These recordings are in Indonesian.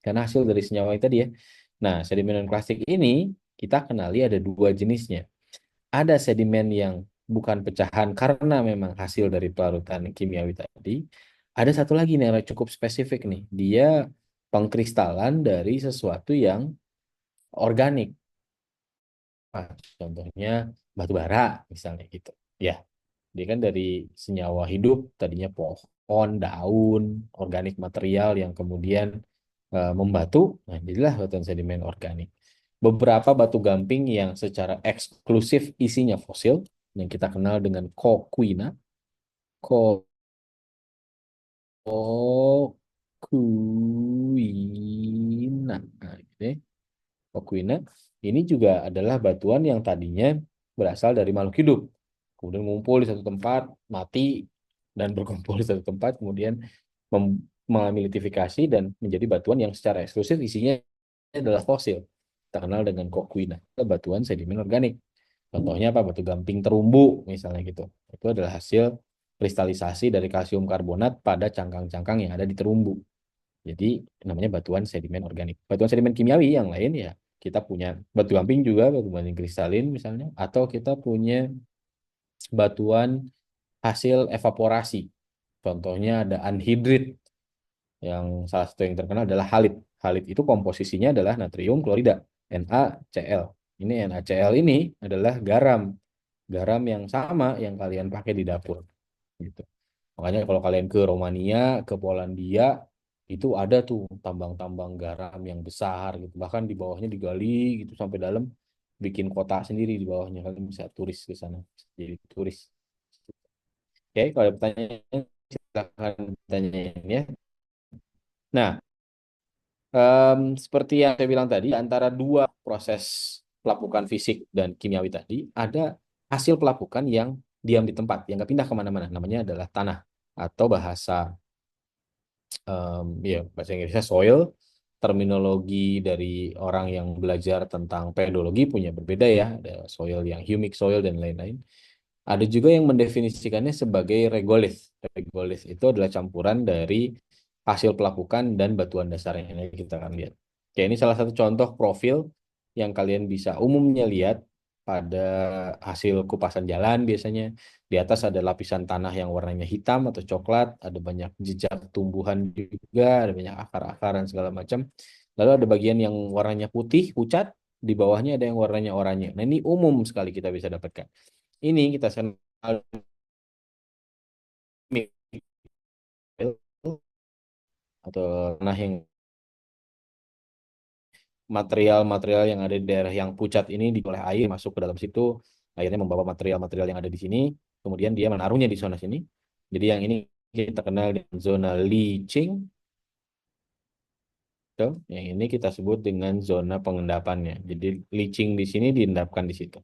karena hasil dari senyawa itu tadi ya. Nah, sedimen non-klasik ini kita kenali ada dua jenisnya. Ada sedimen yang bukan pecahan karena memang hasil dari pelarutan kimiawi tadi. Ada satu lagi nih yang cukup spesifik nih. Dia pengkristalan dari sesuatu yang organik. Nah, contohnya batu bara misalnya gitu. Ya, dia kan dari senyawa hidup, tadinya pohon, daun, organik material yang kemudian membatu, nah jadilah batuan sedimen organik. Beberapa batu gamping yang secara eksklusif isinya fosil, yang kita kenal dengan kokuina, kokuina, nah, gitu ya. Kokuina ini juga adalah batuan yang tadinya berasal dari makhluk hidup, kemudian ngumpul di satu tempat, mati, dan berkumpul di satu tempat, kemudian mengalami litifikasi dan menjadi batuan yang secara eksklusif isinya adalah fosil. Kita kenal dengan kokuina, batuan sedimen organik. Contohnya apa? Batu gamping terumbu, misalnya gitu. Itu adalah hasil kristalisasi dari kalsium karbonat pada cangkang-cangkang yang ada di terumbu. Jadi namanya batuan sedimen organik. Batuan sedimen kimiawi yang lain ya kita punya batu gamping juga, batu gamping kristalin misalnya, atau kita punya batuan hasil evaporasi. Contohnya ada anhidrit, yang salah satu yang terkenal adalah halit. Halit itu komposisinya adalah natrium klorida, NaCl. Ini NaCl ini adalah garam, garam yang sama yang kalian pakai di dapur gitu. Makanya kalau kalian ke Romania, ke Polandia, itu ada tuh tambang-tambang garam yang besar gitu. Bahkan di bawahnya digali gitu sampai dalam, bikin kota sendiri di bawahnya. Kalian bisa turis ke sana, jadi turis. Oke, kalau ada pertanyaan silakan tanyain ya. Nah, seperti yang saya bilang tadi, antara dua proses pelapukan fisik dan kimiawi tadi, ada hasil pelapukan yang diam di tempat, yang nggak pindah kemana-mana. Namanya adalah tanah atau ya bahasa Inggrisnya soil. Terminologi dari orang yang belajar tentang pedologi punya berbeda ya, ada soil yang humic soil dan lain-lain. Ada juga yang mendefinisikannya sebagai regolith. Regolith itu adalah campuran dari hasil pelapukan dan batuan dasarnya. Ini kita akan lihat. Oke, ini salah satu contoh profil yang kalian bisa umumnya lihat pada hasil kupasan jalan biasanya. Di atas ada lapisan tanah yang warnanya hitam atau coklat, ada banyak jejak tumbuhan juga, ada banyak akar-akar dan segala macam. Lalu ada bagian yang warnanya putih, pucat, di bawahnya ada yang warnanya oranye. Nah, ini umum sekali kita bisa dapatkan. Ini kita kenal atau tanah yang material-material yang ada di daerah yang pucat ini oleh air masuk ke dalam situ, akhirnya membawa material-material yang ada di sini, kemudian dia menaruhnya di zona sini. Jadi yang ini kita kenal dengan zona leaching, tuh. Yang ini kita sebut dengan zona pengendapannya. Jadi leaching di sini diendapkan di situ.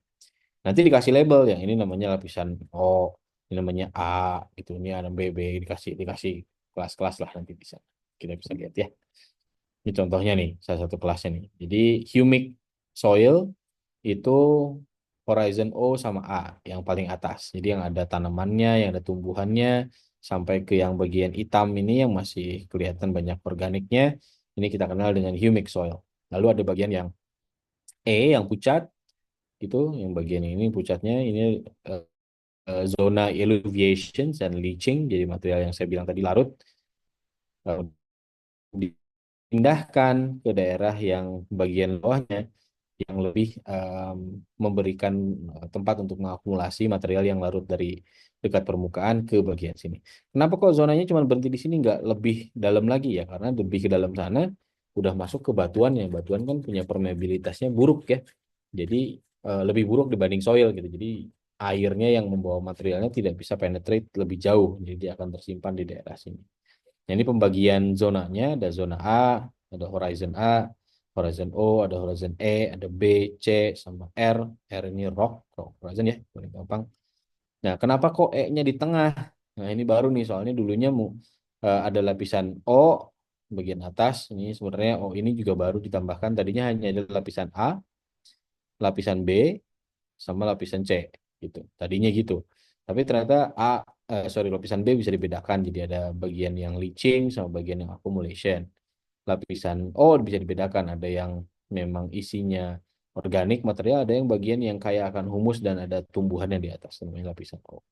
Nanti dikasih label, yang ini namanya lapisan O, ini namanya A, gitu. Ini ada B, dikasih dikasih kelas-kelas lah nanti bisa. Kita bisa lihat ya. Ini contohnya nih, salah satu kelasnya nih. Jadi humic soil itu horizon O sama A yang paling atas. Jadi yang ada tanamannya, yang ada tumbuhannya, sampai ke yang bagian hitam ini yang masih kelihatan banyak organiknya. Ini kita kenal dengan humic soil. Lalu ada bagian yang E yang pucat, itu yang bagian ini pucatnya ini eh, zona eluviation dan leaching. Jadi material yang saya bilang tadi larut. Dipindahkan ke daerah yang bagian bawahnya yang lebih memberikan tempat untuk mengakumulasi material yang larut dari dekat permukaan ke bagian sini. Kenapa kok zonanya cuma berhenti di sini nggak lebih dalam lagi ya? Karena lebih ke dalam sana udah masuk ke batuan ya. Batuan kan punya permeabilitasnya buruk ya. Jadi lebih buruk dibanding soil gitu. Jadi airnya yang membawa materialnya tidak bisa penetrate lebih jauh. Jadi dia akan tersimpan di daerah sini. Nah, ini pembagian zonanya, ada zona A, ada horizon A, horizon O, ada horizon E, ada B, C, sama R. R ini rock horizon ya, paling gampang. Nah, kenapa kok E-nya di tengah? Nah, ini baru nih, soalnya dulunya ada lapisan O bagian atas. Ini sebenarnya O ini juga baru ditambahkan. Tadinya hanya ada lapisan A, lapisan B, sama lapisan C gitu. Tadinya gitu. Tapi ternyata lapisan B bisa dibedakan. Jadi ada bagian yang leaching sama bagian yang accumulation. lapisan, oh bisa dibedakan, ada yang memang isinya organik material, ada yang bagian yang kaya akan humus dan ada tumbuhannya di atas, namanya lapisan O.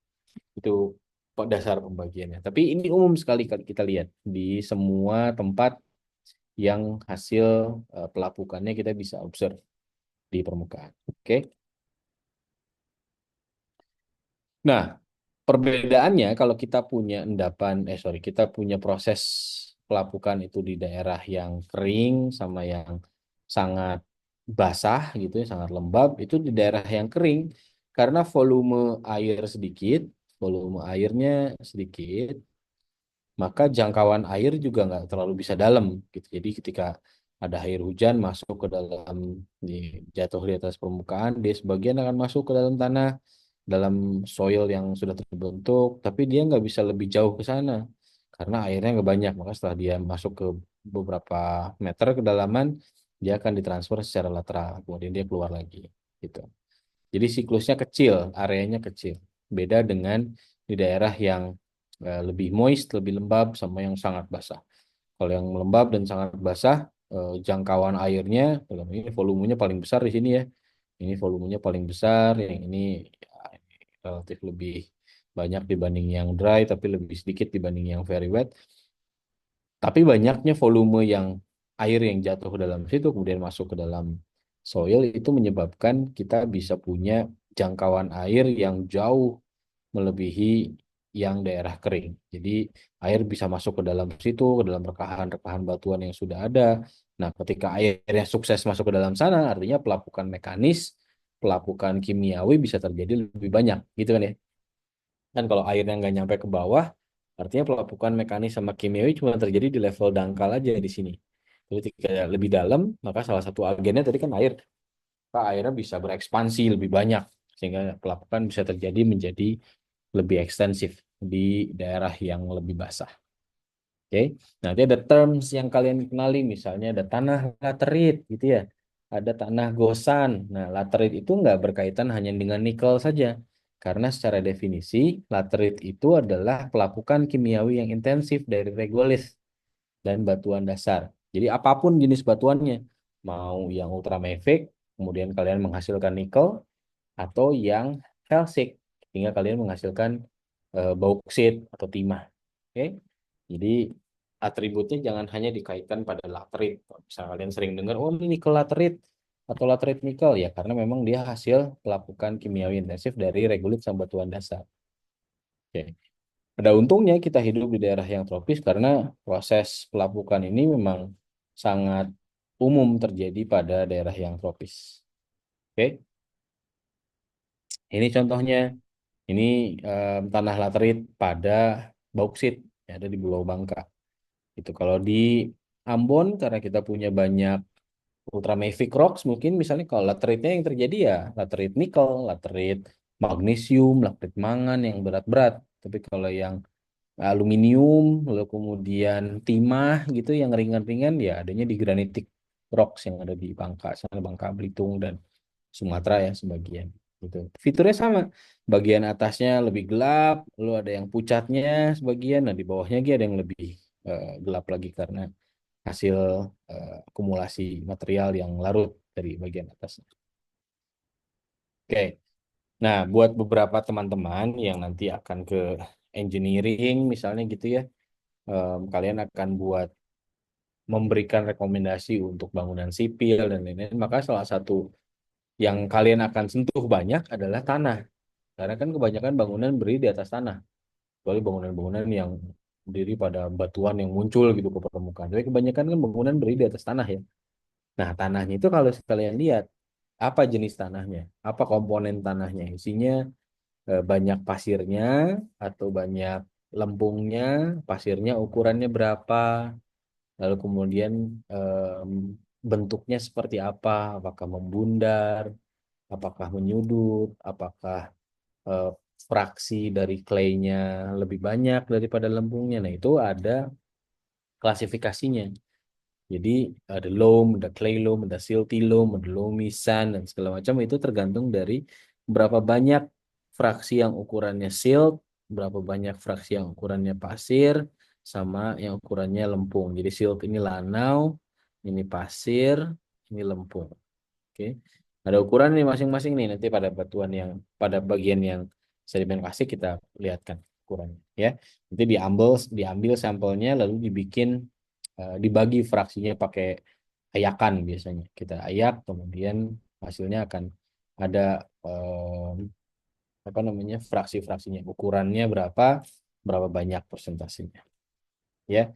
Itu dasar pembagiannya. Tapi ini umum sekali kalau kita lihat di semua tempat yang hasil pelapukannya kita bisa observe di permukaan. Oke. Nah, perbedaannya kalau kita punya endapan, kita punya proses pelapukan itu di daerah yang kering sama yang sangat basah gitu ya, sangat lembab, itu di daerah yang kering karena volume airnya sedikit, maka jangkauan air juga nggak terlalu bisa dalam gitu. Jadi ketika ada air hujan masuk ke dalam, jatuh di atas permukaan, dia sebagian akan masuk ke dalam tanah, dalam soil yang sudah terbentuk, tapi dia nggak bisa lebih jauh ke sana karena airnya nggak banyak. Maka setelah dia masuk ke beberapa meter kedalaman, dia akan ditransfer secara lateral, kemudian dia keluar lagi gitu. Jadi siklusnya kecil, areanya kecil. Beda dengan di daerah yang lebih moist, lebih lembab, sama yang sangat basah. Kalau yang lembab dan sangat basah, jangkauan airnya, dalam ini volumenya paling besar di sini ya. Ini volumenya paling besar, yang ini ya, relatif lebih banyak dibanding yang dry, tapi lebih sedikit dibanding yang very wet. Tapi banyaknya volume yang air yang jatuh ke dalam situ kemudian masuk ke dalam soil itu menyebabkan kita bisa punya jangkauan air yang jauh melebihi yang daerah kering. Jadi air bisa masuk ke dalam situ, ke dalam rekahan-rekahan batuan yang sudah ada. Nah, ketika airnya sukses masuk ke dalam sana, artinya pelapukan mekanis, pelapukan kimiawi bisa terjadi lebih banyak, gitu kan ya. Dan kalau airnya nggak nyampe ke bawah, artinya pelapukan mekanis sama kimiawi cuma terjadi di level dangkal aja di sini. Jadi ketika lebih dalam, maka salah satu agennya tadi kan air. Maka airnya bisa berekspansi lebih banyak, sehingga pelapukan bisa terjadi menjadi lebih ekstensif di daerah yang lebih basah. Oke, nanti ada terms yang kalian kenali, misalnya ada tanah laterit gitu ya, ada tanah gosan. Nah, laterit itu nggak berkaitan hanya dengan nikel saja, karena secara definisi laterit itu adalah pelapukan kimiawi yang intensif dari regolis dan batuan dasar. Jadi apapun jenis batuannya, mau yang ultramafic, kemudian kalian menghasilkan nikel, atau yang felsik, sehingga kalian menghasilkan bauksit atau timah. Oke, jadi atributnya jangan hanya dikaitkan pada laterit. Misalnya kalian sering dengar, oh ini nikel laterit atau laterit nikel, ya karena memang dia hasil pelapukan kimiawi intensif dari regolit sama batuan dasar. Oke. Ada untungnya kita hidup di daerah yang tropis karena proses pelapukan ini memang sangat umum terjadi pada daerah yang tropis. Oke, ini contohnya. Ini tanah laterit pada bauksit yang ada di Pulau Bangka. Itu kalau di Ambon karena kita punya banyak ultramafic rocks, mungkin misalnya kalau lateritnya yang terjadi ya laterit nikel, laterit magnesium, laterit mangan yang berat-berat. Tapi kalau yang aluminium, lalu kemudian timah gitu yang ringan-ringan ya adanya di granitic rocks yang ada di Bangka, sana Bangka Belitung dan Sumatera ya sebagian gitu. Fiturnya sama. Bagian atasnya lebih gelap, lalu ada yang pucatnya sebagian, nah di bawahnya lagi ada yang lebih gelap lagi karena hasil akumulasi material yang larut dari bagian atas. Oke. Nah, buat beberapa teman-teman yang nanti akan ke engineering misalnya gitu ya, kalian akan memberikan rekomendasi untuk bangunan sipil dan lain-lain, maka salah satu yang kalian akan sentuh banyak adalah tanah. Karena kan kebanyakan bangunan berdiri di atas tanah. Kecuali bangunan-bangunan yang berdiri pada batuan yang muncul gitu ke permukaan. Tapi kebanyakan kan bangunan berdiri di atas tanah ya. Nah, tanahnya itu kalau kalian lihat, apa jenis tanahnya? Apa komponen tanahnya? Isinya banyak pasirnya atau banyak lempungnya? Pasirnya ukurannya berapa? Lalu kemudian em, bentuknya seperti apa? Apakah membundar? Apakah menyudut? Apakah eh, fraksi dari clay-nya lebih banyak daripada lempungnya? Nah, itu ada klasifikasinya. Jadi ada loam, ada clay loam, ada silty loam, ada loamy sand, dan segala macam itu tergantung dari berapa banyak fraksi yang ukurannya silt, berapa banyak fraksi yang ukurannya pasir, sama yang ukurannya lempung. Jadi silt ini lanau, ini pasir, ini lempung. Oke. Ada ukuran nih masing-masing nih nanti pada batuan yang pada bagian yang sedimen klasik kita lihatkan ukurannya ya. Nanti diambil diambil sampelnya lalu dibikin dibagi fraksinya pakai ayakan biasanya. Kita ayak kemudian hasilnya akan ada apa namanya fraksi-fraksinya ukurannya berapa berapa banyak persentasenya ya.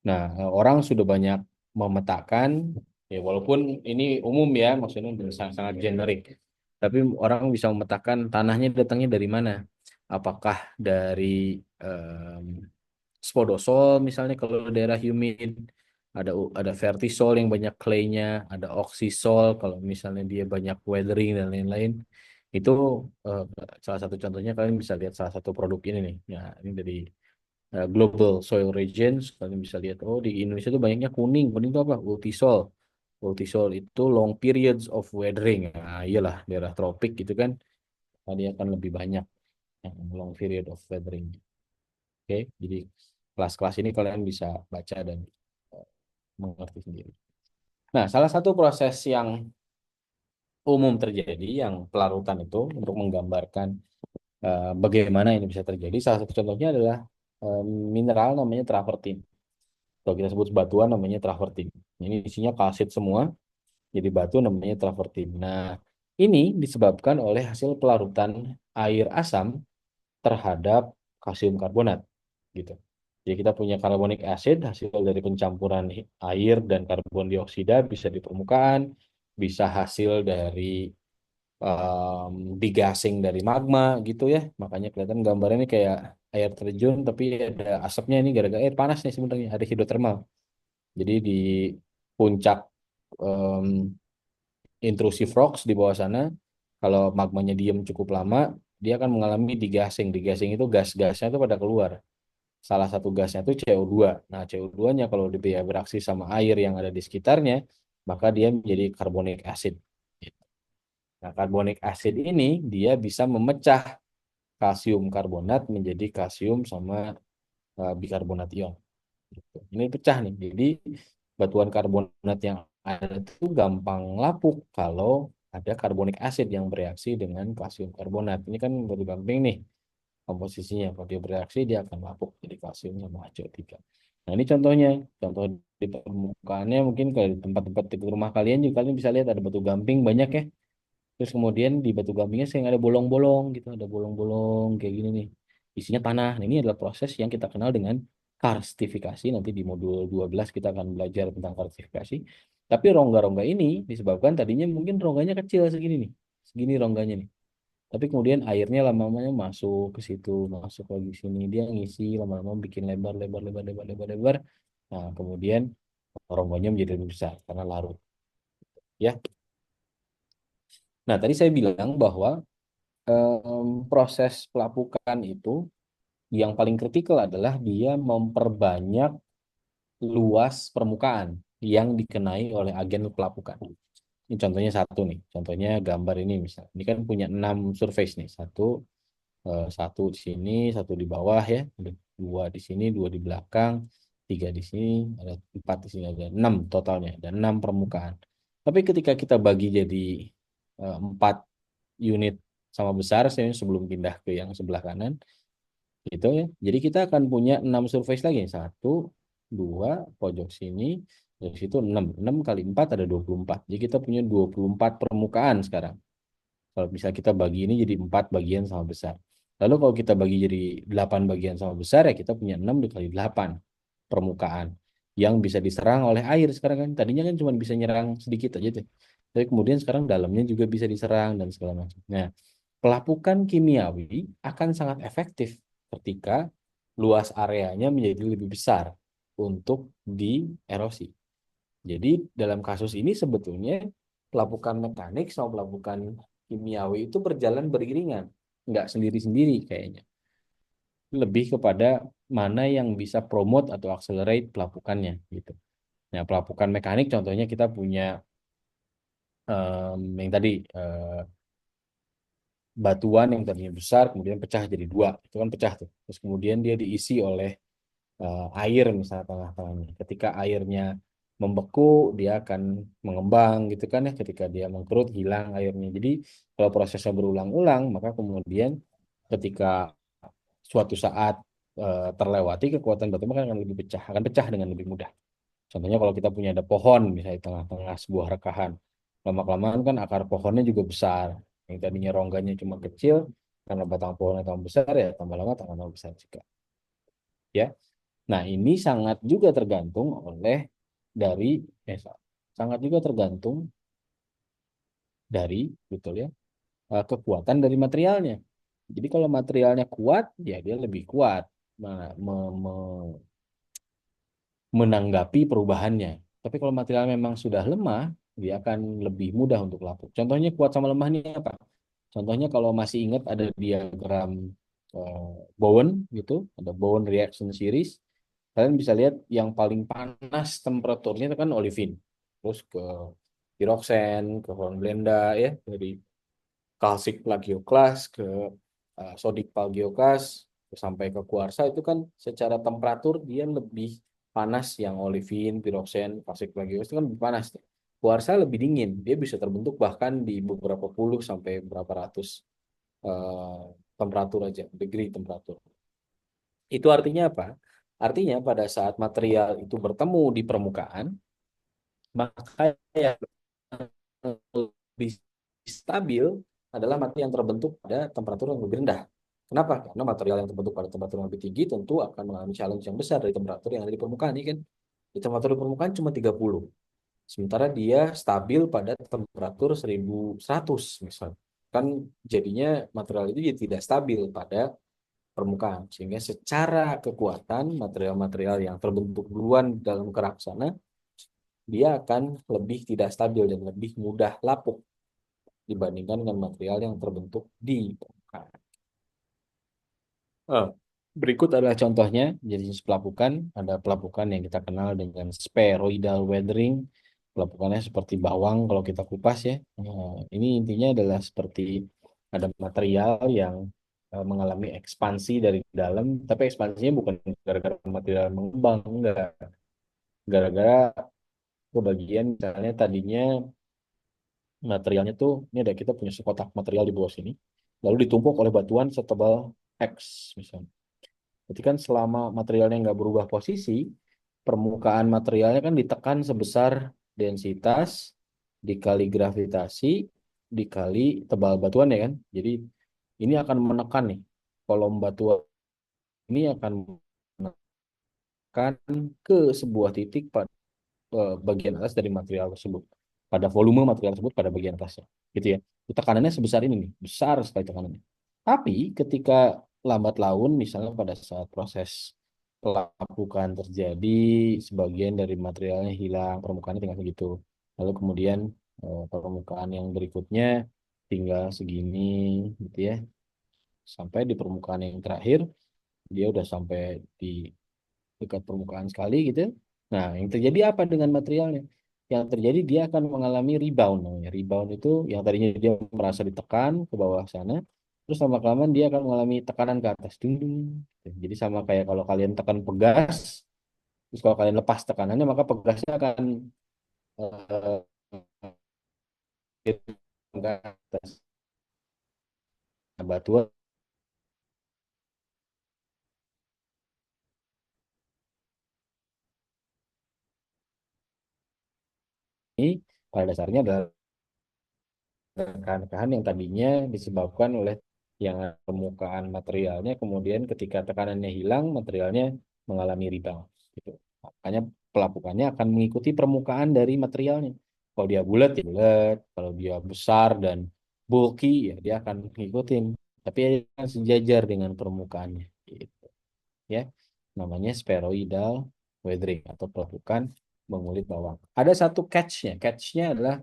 Nah, orang sudah banyak memetakan, ya walaupun ini umum ya, maksudnya udah sangat-sangat generik. Tapi orang bisa memetakan tanahnya datangnya dari mana. Apakah dari em, spodosol misalnya kalau daerah humid, ada vertisol yang banyak claynya, ada oxisol kalau misalnya dia banyak weathering dan lain-lain. Itu eh, salah satu contohnya kalian bisa lihat salah satu produk ini nih. Ya, ini dari Global Soil Regions. Kalian bisa lihat, oh di Indonesia itu banyaknya kuning. Kuning itu apa? Ultisol. Ultisol itu long periods of weathering. Nah, iyalah daerah tropik gitu kan. Tadi akan lebih banyak yang long period of weathering. Oke, jadi kelas-kelas ini kalian bisa baca dan eh, mengerti sendiri. Nah, salah satu proses yang umum terjadi, yang pelarutan itu untuk menggambarkan bagaimana ini bisa terjadi. Salah satu contohnya adalah eh, mineral namanya travertin. Kalau kita sebut batuan namanya travertin. Ini isinya kalsit semua, jadi batu namanya travertin. Nah, ini disebabkan oleh hasil pelarutan air asam terhadap kalsium karbonat, gitu. Jadi kita punya carbonic acid hasil dari pencampuran air dan karbon dioksida bisa di permukaan, bisa hasil dari digasing dari magma gitu ya. Makanya kelihatan gambarnya ini kayak air terjun tapi ada asapnya ini gara-gara air panas nih sebenarnya, ada hidrotermal. Jadi di puncak em, intrusive rocks di bawah sana, kalau magmanya diam cukup lama, dia akan mengalami degassing. Degassing itu gas-gasnya itu pada keluar. Salah satu gasnya itu CO2. Nah, CO2-nya kalau dia beraksi sama air yang ada di sekitarnya, maka dia menjadi carbonic acid. Nah, carbonic acid ini dia bisa memecah kalsium karbonat menjadi kalsium sama bikarbonat ion. Gitu. Ini pecah nih. Jadi batuan karbonat yang ada itu gampang lapuk kalau ada karbonik acid yang bereaksi dengan kalsium karbonat. Ini kan baru gampang nih komposisinya. Kalau dia bereaksi dia akan lapuk jadi kalsium sama HCO3. Nah ini contohnya. Contoh di permukaannya mungkin kalau di tempat-tempat di rumah kalian juga kalian bisa lihat ada batu gamping banyak ya. Terus kemudian di batu gampingnya sering ada bolong-bolong gitu, ada bolong-bolong kayak gini nih. Isinya tanah. Nah, ini adalah proses yang kita kenal dengan karstifikasi. Nanti di modul 12 kita akan belajar tentang karstifikasi. Tapi rongga-rongga ini disebabkan tadinya mungkin rongganya kecil segini nih. Segini rongganya nih. Tapi kemudian airnya lama-lamanya masuk ke situ, masuk lagi sini. Dia ngisi lama-lama bikin lebar, lebar, lebar, lebar, lebar, lebar. Nah, kemudian rongganya menjadi lebih besar karena larut. Ya. Nah, tadi saya bilang bahwa proses pelapukan itu yang paling kritikal adalah dia memperbanyak luas permukaan yang dikenai oleh agen pelapukan. Ini contohnya satu nih, contohnya gambar ini misalnya. Ini kan punya 6 surface nih, satu di sini, satu di bawah ya, ada dua di sini, dua di belakang, tiga di sini, ada empat di sini, ada 6 totalnya, ada 6 permukaan. Tapi ketika kita bagi jadi 4 unit sama besar, saya sebelum pindah ke yang sebelah kanan, gitu ya. Jadi kita akan punya 6 surface lagi. Satu, dua, pojok sini, pojok situ 6. 6 kali 4 ada 24. Jadi kita punya 24 permukaan sekarang. Kalau bisa kita bagi ini jadi 4 bagian sama besar. Lalu kalau kita bagi jadi 8 bagian sama besar ya kita punya 6 dikali 8 permukaan yang bisa diserang oleh air sekarang kan. Tadinya kan cuma bisa nyerang sedikit aja tuh. Tapi kemudian sekarang dalamnya juga bisa diserang dan segala macam. Nah, pelapukan kimiawi akan sangat efektif ketika luas areanya menjadi lebih besar untuk dierosi. Jadi dalam kasus ini sebetulnya pelapukan mekanik sama pelapukan kimiawi itu berjalan beriringan, nggak sendiri-sendiri kayaknya. Lebih kepada mana yang bisa promote atau accelerate pelapukannya gitu. Nah, pelapukan mekanik contohnya kita punya yang tadi batuan yang tadinya besar kemudian pecah jadi dua, itu kan pecah tuh. Terus kemudian dia diisi oleh air misalnya tengah-tengahnya. Ketika airnya membeku, dia akan mengembang gitu kan ya. Ketika dia mengkerut, hilang airnya. Jadi kalau prosesnya berulang-ulang, maka kemudian ketika suatu saat terlewati, kekuatan batu akan lebih pecah, akan pecah dengan lebih mudah. Contohnya kalau kita punya ada pohon misalnya di tengah-tengah sebuah rekahan, lama-kelamaan kan akar pohonnya juga besar. Yang tadinya rongganya cuma kecil, karena batang pohonnya tambah besar ya tambah lama tambah besar juga. Ya, nah ini sangat juga tergantung oleh dari sangat juga tergantung dari betul ya kekuatan dari materialnya. Jadi kalau materialnya kuat, ya dia lebih kuat menanggapi perubahannya. Tapi kalau material memang sudah lemah, dia akan lebih mudah untuk lapuk. Contohnya kuat sama lemah ini apa? Contohnya kalau masih ingat ada diagram Bowen gitu, ada Bowen reaction series. Kalian bisa lihat yang paling panas temperaturnya itu kan olivin. Terus ke piroxen, ke hornblenda ya, dari kalsik plagioklas ke sodik plagioklas sampai ke kuarsa itu kan secara temperatur dia lebih panas yang olivin, piroxen, kalsik plagioklas itu kan lebih panas. Kuarsa lebih dingin, dia bisa terbentuk bahkan di beberapa puluh sampai berapa ratus eh, temperatur aja, degree temperatur. Itu artinya apa? Artinya pada saat material itu bertemu di permukaan, maka yang lebih stabil adalah material yang terbentuk pada temperatur yang lebih rendah. Kenapa? Karena material yang terbentuk pada temperatur yang lebih tinggi tentu akan mengalami challenge yang besar dari temperatur yang ada di permukaan. Ini kan di temperatur di permukaan cuma 30. Sementara dia stabil pada temperatur 1100 misalnya. Kan jadinya material itu jadi tidak stabil pada permukaan. Sehingga secara kekuatan material-material yang terbentuk duluan dalam kerak sana, dia akan lebih tidak stabil dan lebih mudah lapuk dibandingkan dengan material yang terbentuk di permukaan. Eh, Berikut adalah contohnya jenis pelapukan. Ada pelapukan yang kita kenal dengan spheroidal weathering. Pelapukannya seperti bawang kalau kita kupas ya. Ini intinya adalah seperti ada material yang mengalami ekspansi dari dalam, tapi ekspansinya bukan gara-gara material mengembang, enggak. Gara-gara kebagian misalnya tadinya materialnya tuh, ini ada kita punya sekotak material di bawah sini, lalu ditumpuk oleh batuan setebal X misalnya. Jadi kan selama materialnya nggak berubah posisi, permukaan materialnya kan ditekan sebesar densitas dikali gravitasi dikali tebal batuan ya kan. Jadi ini akan menekan nih, kolom batuan ini akan menekan ke sebuah titik pada bagian atas dari material tersebut, pada volume material tersebut pada bagian atasnya, gitu ya. Tekanannya sebesar ini nih, besar sekali tekanannya. Tapi ketika lambat laun, misalnya pada saat proses pelapukan terjadi, sebagian dari materialnya hilang, permukaannya tinggal segitu. Lalu kemudian permukaan yang berikutnya tinggal segini, gitu ya. Sampai di permukaan yang terakhir, dia udah sampai di dekat permukaan sekali gitu. Nah, yang terjadi apa dengan materialnya? Yang terjadi dia akan mengalami rebound namanya. Rebound itu yang tadinya dia merasa ditekan ke bawah sana, terus lama-kelamaan dia akan mengalami tekanan ke atas. Dung, dung. Jadi sama kayak kalau kalian tekan pegas, terus kalau kalian lepas tekanannya maka pegasnya akan eh, ke atas. Nah, batuan ini pada dasarnya adalah rekahan-rekahan yang tadinya disebabkan oleh yang permukaan materialnya, kemudian ketika tekanannya hilang materialnya mengalami rebound gitu. Makanya pelapukannya akan mengikuti permukaan dari materialnya. Kalau dia bulat ya bulat, kalau dia besar dan bulky ya dia akan ngikutin, tapi dia akan sejajar dengan permukaannya gitu ya. Namanya spheroidal weathering atau pelapukan mengulit bawang. Ada satu catch-nya. Catch-nya adalah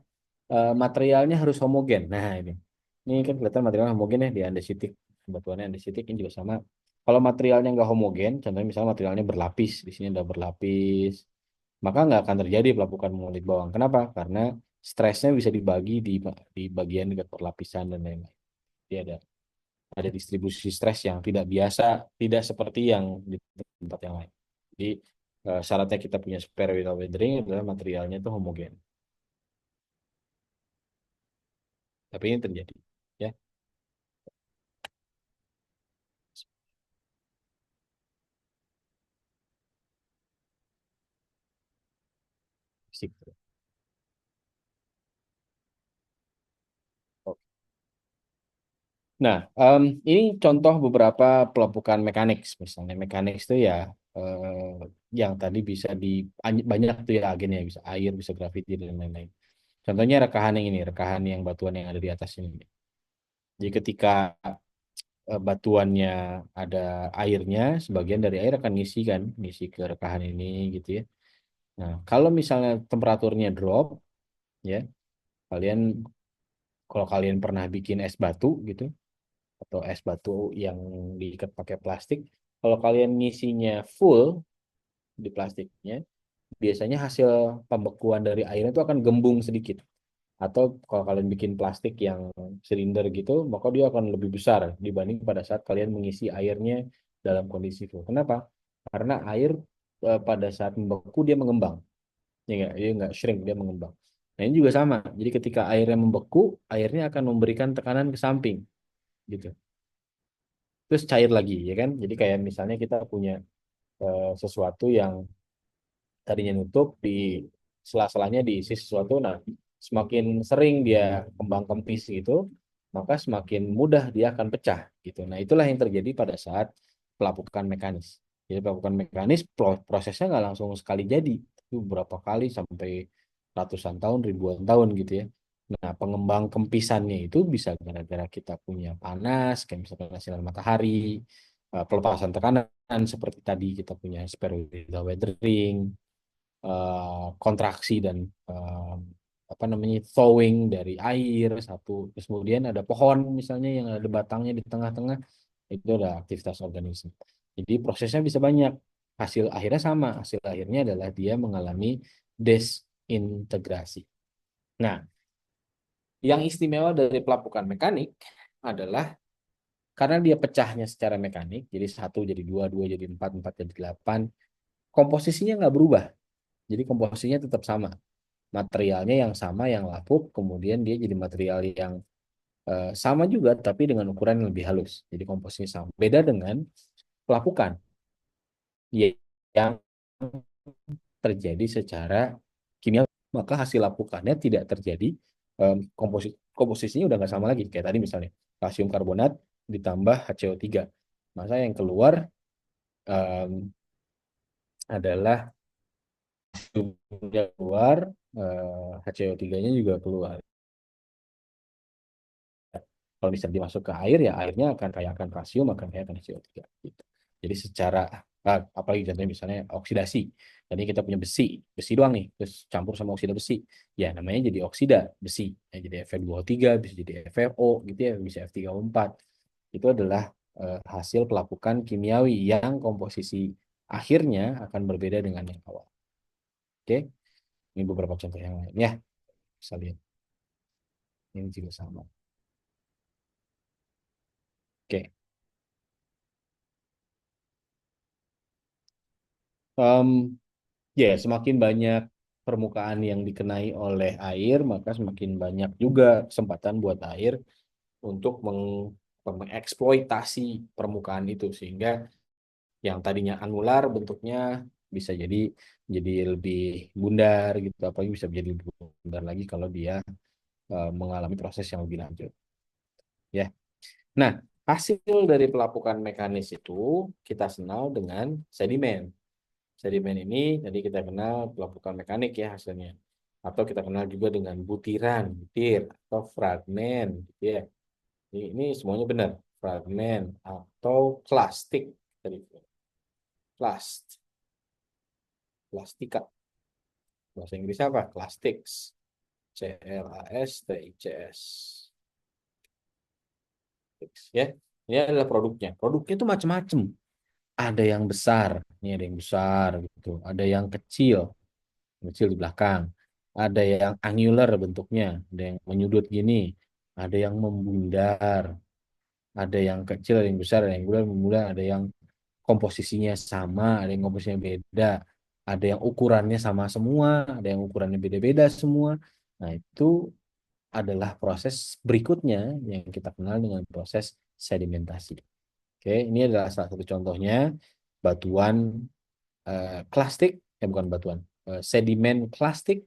materialnya harus homogen. Nah, ini kan kelihatan materialnya homogen ya di andesitik. Batuannya andesitik ini juga sama. Kalau materialnya nggak homogen, contohnya misalnya materialnya berlapis, di sini ada berlapis, maka nggak akan terjadi pelapukan mengulit bawang. Kenapa? Karena stresnya bisa dibagi di bagian dekat perlapisan dan lain-lain. Jadi ada distribusi stres yang tidak biasa, tidak seperti yang di tempat yang lain. Jadi syaratnya kita punya spare without weathering adalah materialnya itu homogen. Tapi ini terjadi, ya. Fisik. Nah, ini contoh beberapa pelapukan mekanik. Misalnya mekanik itu ya yang tadi bisa di banyak tuh ya agennya, bisa air, bisa grafiti dan lain-lain. Contohnya rekahan yang ini, rekahan yang batuan yang ada di atas ini. Jadi ketika batuannya ada airnya, sebagian dari air akan ngisi kan, ngisi ke rekahan ini gitu ya. Nah, kalau misalnya temperaturnya drop, ya, kalian kalau kalian pernah bikin es batu gitu, atau es batu yang diikat pakai plastik, kalau kalian ngisinya full di plastiknya, biasanya hasil pembekuan dari airnya itu akan gembung sedikit. Atau kalau kalian bikin plastik yang silinder gitu, maka dia akan lebih besar dibanding pada saat kalian mengisi airnya dalam kondisi full. Kenapa? Karena air pada saat membeku dia mengembang. Ya nggak, dia nggak shrink, dia mengembang. Nah ini juga sama. Jadi ketika airnya membeku, airnya akan memberikan tekanan ke samping gitu. Terus cair lagi, ya kan? Jadi kayak misalnya kita punya sesuatu yang tadinya nutup di sela-selanya diisi sesuatu. Nah, semakin sering dia kembang kempis gitu, maka semakin mudah dia akan pecah gitu. Nah, itulah yang terjadi pada saat pelapukan mekanis. Jadi pelapukan mekanis prosesnya nggak langsung sekali jadi, itu beberapa kali sampai ratusan tahun, ribuan tahun gitu ya. Nah, pengembang kempisannya itu bisa gara-gara kita punya panas, kayak misalnya sinar matahari, pelepasan tekanan seperti tadi kita punya spheroidal weathering, kontraksi dan eh, apa namanya thawing dari air satu. Terus kemudian ada pohon misalnya yang ada batangnya di tengah-tengah, itu ada aktivitas organisme. Jadi prosesnya bisa banyak. Hasil akhirnya sama. Hasil akhirnya adalah dia mengalami desintegrasi. Nah, yang istimewa dari pelapukan mekanik adalah karena dia pecahnya secara mekanik, jadi satu jadi dua, dua jadi empat, empat jadi delapan, komposisinya nggak berubah. Jadi komposisinya tetap sama, materialnya yang sama yang lapuk, kemudian dia jadi material yang sama juga tapi dengan ukuran yang lebih halus. Jadi komposisinya sama. Beda dengan pelapukan yang terjadi secara kimia, maka hasil lapukannya tidak terjadi, komposisinya udah nggak sama lagi. Kayak tadi misalnya kalsium karbonat ditambah HCO3. Maka yang keluar um, adalah keluar, HCO3-nya juga keluar. Kalau bisa dimasuk ke air ya airnya akan kaya akan kalsium, akan kaya akan CO3 gitu. Jadi secara apalagi contohnya misalnya oksidasi. Tadi kita punya besi, besi doang nih, terus campur sama oksida besi. Ya namanya jadi oksida besi. Ya, jadi Fe2O3, bisa jadi FeO gitu ya, bisa F3O4. Itu adalah hasil pelapukan kimiawi yang komposisi akhirnya akan berbeda dengan yang awal. Oke, ini beberapa contoh yang lain ya. Bisa lihat. Ini juga sama. Oke. Em, Ya, semakin banyak permukaan yang dikenai oleh air, maka semakin banyak juga kesempatan buat air untuk mengeksploitasi permukaan itu, sehingga yang tadinya anular bentuknya bisa jadi lebih bundar gitu, apalagi bisa jadi lebih bundar lagi kalau dia mengalami proses yang lebih lanjut. Ya, nah hasil dari pelapukan mekanis itu kita kenal dengan sedimen. Sedimen ini tadi kita kenal pelapukan mekanik ya hasilnya. Atau kita kenal juga dengan butiran, butir, atau fragmen. Gitu ya. Ini semuanya benar. Fragmen atau plastik. Tadi. Plast. Plastika. Bahasa Inggris apa? Plastics. CLASTICS. Ya. Ini adalah produknya. Produknya itu macam-macam. Ada yang besar. Ini ada yang besar gitu. Ada yang kecil di belakang. Ada yang angular bentuknya, ada yang menyudut gini, ada yang membundar, ada yang kecil, ada yang besar, ada yang bulat, membundar, ada yang komposisinya sama, ada yang komposisinya beda, ada yang ukurannya sama semua, ada yang ukurannya beda-beda semua. Nah, itu adalah proses berikutnya yang kita kenal dengan proses sedimentasi. Oke, ini adalah salah satu contohnya batuan klastik, bukan batuan, sedimen klastik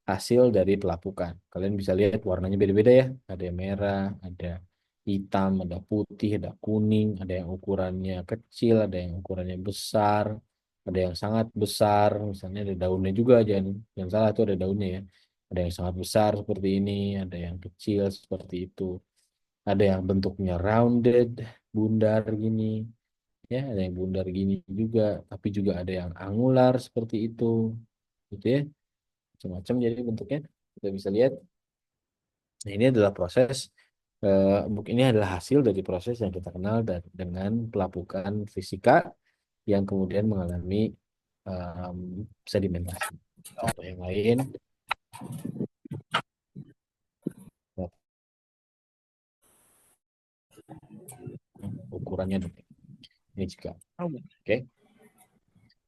hasil dari pelapukan. Kalian bisa lihat warnanya beda-beda ya. Ada yang merah, ada hitam, ada putih, ada kuning, ada yang ukurannya kecil, ada yang ukurannya besar, ada yang sangat besar. Misalnya ada daunnya juga, jangan salah itu ada daunnya ya. Ada yang sangat besar seperti ini, ada yang kecil seperti itu. Ada yang bentuknya rounded, bundar gini, ya, ada yang bundar gini juga, tapi juga ada yang angular seperti itu, gitu ya, macam-macam jadi bentuknya kita bisa lihat. Nah, ini adalah proses ini adalah hasil dari proses yang kita kenal dengan pelapukan fisika yang kemudian mengalami em, sedimentasi. Contoh yang lain, ukurannya ini juga. Oke.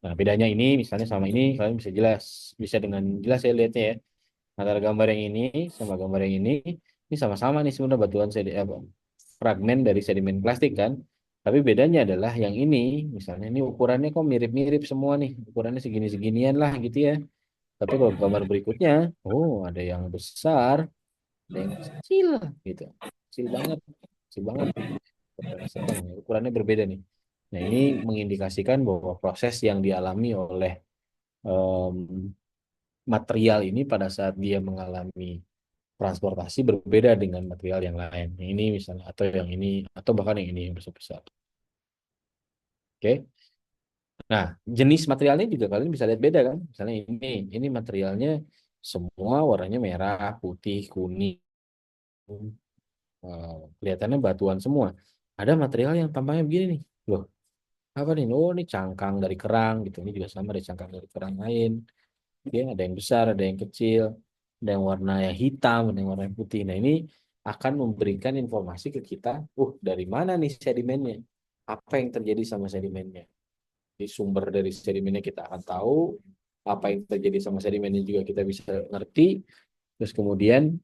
Nah, bedanya ini misalnya sama ini kalian bisa dengan jelas ya lihatnya ya. Antara gambar yang ini sama gambar yang ini sama-sama nih sebenarnya batuan fragmen dari sedimen plastik kan. Tapi bedanya adalah yang ini, misalnya ini ukurannya kok mirip-mirip semua nih, ukurannya segini-seginian lah gitu ya. Tapi kalau gambar berikutnya, oh ada yang besar, ada yang kecil gitu, kecil banget, sedang, ukurannya berbeda nih. Nah ini mengindikasikan bahwa proses yang dialami oleh em, material ini pada saat dia mengalami transportasi berbeda dengan material yang lain. Yang ini misalnya atau yang ini atau bahkan yang ini yang besar-besar. Oke. Nah, jenis materialnya juga kalian bisa lihat beda kan? Misalnya ini materialnya semua warnanya merah, putih, kuning, kelihatannya batuan semua. Ada material yang tampaknya begini nih. Loh, apa nih? Oh, ini cangkang dari kerang gitu. Ini juga sama ada cangkang dari kerang lain. Oke, ada yang besar, ada yang kecil, ada yang warna yang hitam, ada yang warna yang putih. Nah, ini akan memberikan informasi ke kita, dari mana nih sedimennya? Apa yang terjadi sama sedimennya? Di sumber dari sedimennya kita akan tahu, apa yang terjadi sama sedimennya juga kita bisa ngerti, terus kemudian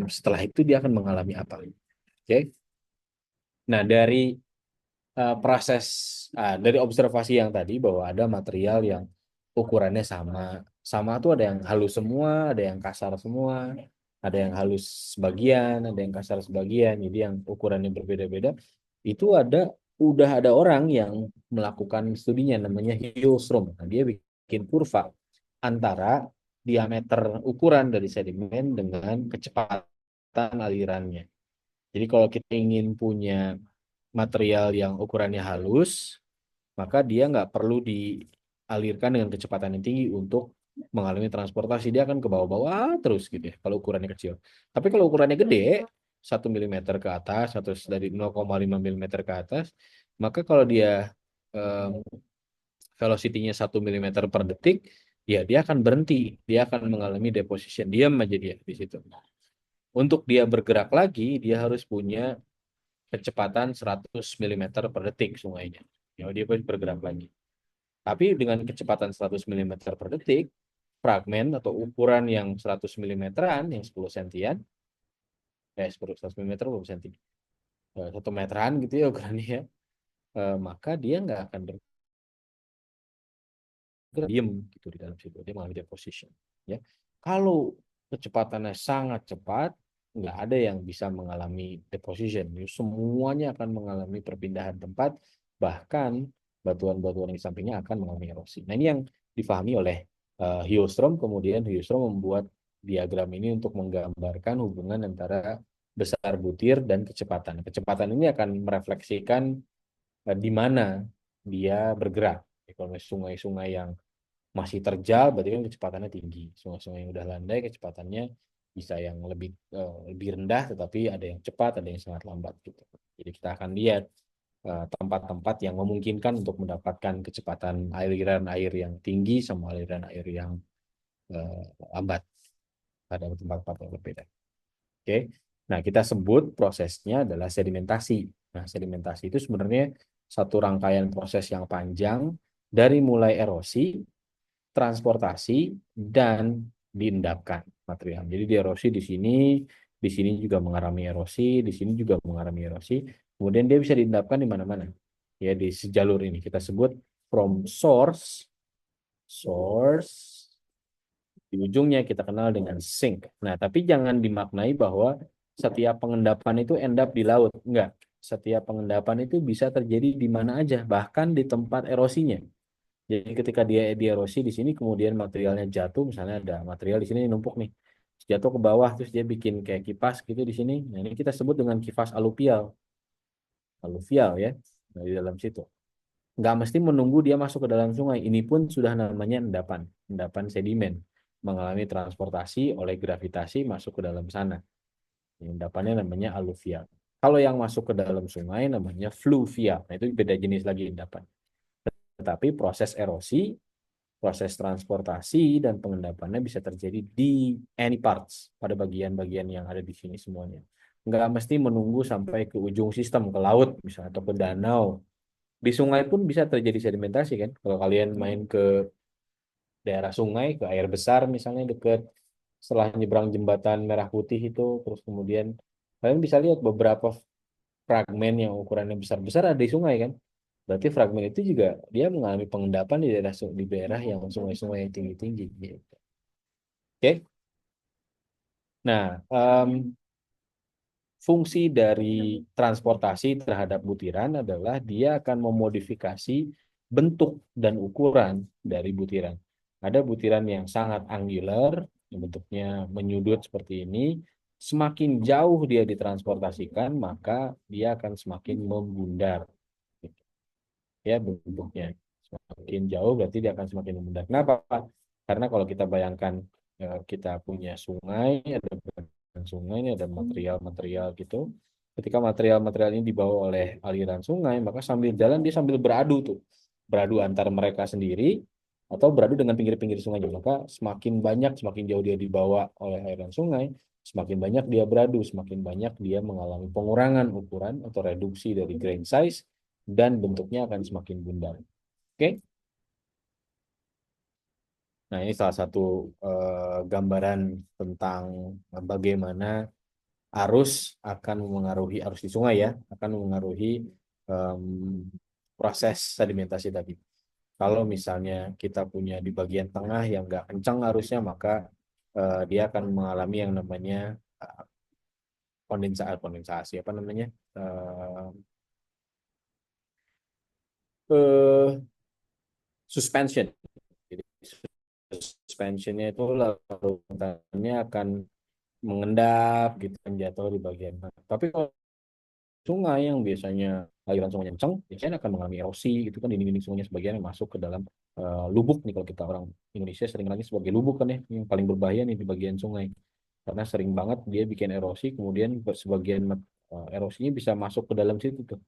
setelah itu dia akan mengalami apa. Oke. Nah, proses dari observasi yang tadi bahwa ada material yang ukurannya sama. Sama tuh ada yang halus semua, ada yang kasar semua, ada yang halus sebagian, ada yang kasar sebagian. Jadi yang ukurannya berbeda-beda. Itu udah ada orang yang melakukan studinya namanya Hillstrom. Nah, dia bikin kurva antara diameter ukuran dari sedimen dengan kecepatan alirannya. Jadi kalau kita ingin punya material yang ukurannya halus, maka dia nggak perlu dialirkan dengan kecepatan yang tinggi untuk mengalami transportasi. Dia akan ke bawah-bawah terus gitu ya, kalau ukurannya kecil. Tapi kalau ukurannya gede, 1 mm ke atas, atau dari 0,5 mm ke atas, maka kalau dia um, velocity-nya 1 mm per detik, ya dia akan berhenti. Dia akan mengalami deposition. Diam aja dia di situ. Untuk dia bergerak lagi, dia harus punya kecepatan 100 mm per detik sungainya. Ya, dia pun bergerak lagi. Tapi dengan kecepatan 100 mm per detik, fragmen atau ukuran yang 100 mm-an, yang 10 sentian, 100 mm 10 senti, 1 meteran gitu ya ukurannya ya, maka dia nggak akan diem gitu di dalam situ, dia mengalami deposition ya. Kalau kecepatannya sangat cepat, nggak ada yang bisa mengalami deposition. Jadi, semuanya akan mengalami perpindahan tempat, bahkan batuan-batuan yang di sampingnya akan mengalami erosi. Nah, ini yang difahami oleh Hillstrom. Kemudian Hillstrom membuat diagram ini untuk menggambarkan hubungan antara besar butir dan kecepatan. Kecepatan ini akan merefleksikan di mana dia bergerak. Kalau sungai-sungai yang masih terjal, berarti kan kecepatannya tinggi. Sungai-sungai yang udah landai, kecepatannya bisa yang lebih rendah, tetapi ada yang cepat, ada yang sangat lambat gitu. Jadi kita akan lihat tempat-tempat yang memungkinkan untuk mendapatkan kecepatan aliran air yang tinggi sama aliran air yang lambat pada tempat-tempat yang berbeda. Oke. Nah, kita sebut prosesnya adalah sedimentasi. Nah, sedimentasi itu sebenarnya satu rangkaian proses yang panjang dari mulai erosi, transportasi, dan diendapkan material. Jadi di erosi di sini juga mengalami erosi, di sini juga mengalami erosi. Kemudian dia bisa diendapkan di mana-mana. Ya, di sejalur ini kita sebut from source di ujungnya kita kenal dengan sink. Nah, tapi jangan dimaknai bahwa setiap pengendapan itu end up di laut. Enggak. Setiap pengendapan itu bisa terjadi di mana aja, bahkan di tempat erosinya. Jadi ketika dia dierosi di sini kemudian materialnya jatuh, misalnya ada material di sini numpuk nih. Jatuh ke bawah terus dia bikin kayak kipas gitu di sini. Nah, ini kita sebut dengan kipas aluvial. Aluvial ya. Nah, di dalam situ. Nggak mesti menunggu dia masuk ke dalam sungai. Ini pun sudah namanya endapan sedimen. Mengalami transportasi oleh gravitasi masuk ke dalam sana. Endapannya namanya aluvial. Kalau yang masuk ke dalam sungai namanya fluvial. Nah, itu beda jenis lagi endapan. Tetapi proses erosi, proses transportasi, dan pengendapannya bisa terjadi di any parts, pada bagian-bagian yang ada di sini semuanya. Nggak mesti menunggu sampai ke ujung sistem, ke laut misalnya, atau ke danau. Di sungai pun bisa terjadi sedimentasi kan. Kalau kalian main ke daerah sungai, ke air besar misalnya dekat setelah nyebrang jembatan Merah Putih itu, terus kemudian kalian bisa lihat beberapa fragmen yang ukurannya besar-besar ada di sungai kan. Berarti fragmen itu juga dia mengalami pengendapan di daerah yang sungai-sungai yang tinggi-tinggi gitu. Oke. Nah, fungsi dari transportasi terhadap butiran adalah dia akan memodifikasi bentuk dan ukuran dari butiran. Ada butiran yang sangat angular, yang bentuknya menyudut seperti ini. Semakin jauh dia ditransportasikan, maka dia akan semakin membundar. Ya, bentuknya. Semakin jauh berarti dia akan semakin membundar. Kenapa? Karena kalau kita bayangkan kita punya sungai, ada sungai ini ada material-material gitu. Ketika material-material ini dibawa oleh aliran sungai, maka sambil jalan dia sambil beradu tuh. Beradu antar mereka sendiri atau beradu dengan pinggir-pinggir sungai juga. Maka semakin banyak, semakin jauh dia dibawa oleh aliran sungai, semakin banyak dia beradu, semakin banyak dia mengalami pengurangan ukuran atau reduksi dari grain size dan bentuknya akan semakin bundar. Oke? Nah, ini salah satu gambaran tentang bagaimana arus akan memengaruhi arus di sungai ya, akan memengaruhi em, proses sedimentasi tadi. Kalau misalnya kita punya di bagian tengah yang nggak kencang arusnya, maka dia akan mengalami yang namanya eh, kondensasi apa namanya eh, eh, suspension. Jadi suspensionnya itu larutannya akan mengendap gitu kan jatuh di bagian. Tapi kalau sungai yang biasanya aliran sungainya kencang, biasanya akan mengalami erosi itu kan dinding-dinding sungainya sebagian yang masuk ke dalam lubuk nih kalau kita orang Indonesia sering lagi sebagai lubuk kan ya yang paling berbahaya nih di bagian sungai karena sering banget dia bikin erosi kemudian sebagian erosinya bisa masuk ke dalam situ tuh.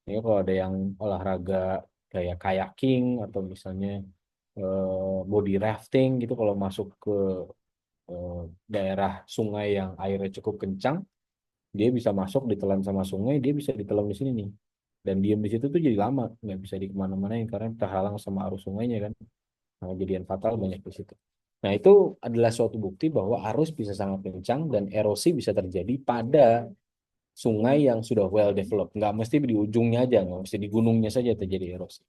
Ya, kalau ada yang olahraga kayak kayaking atau misalnya body rafting gitu kalau masuk ke eh, daerah sungai yang airnya cukup kencang dia bisa masuk ditelan sama sungai dia bisa ditelan di sini nih dan diam di situ tuh jadi lama nggak bisa di kemana-mana karena terhalang sama arus sungainya kan nah, kejadian fatal banyak di situ. Nah itu adalah suatu bukti bahwa arus bisa sangat kencang dan erosi bisa terjadi pada sungai yang sudah well developed nggak mesti di ujungnya aja nggak mesti di gunungnya saja terjadi erosi.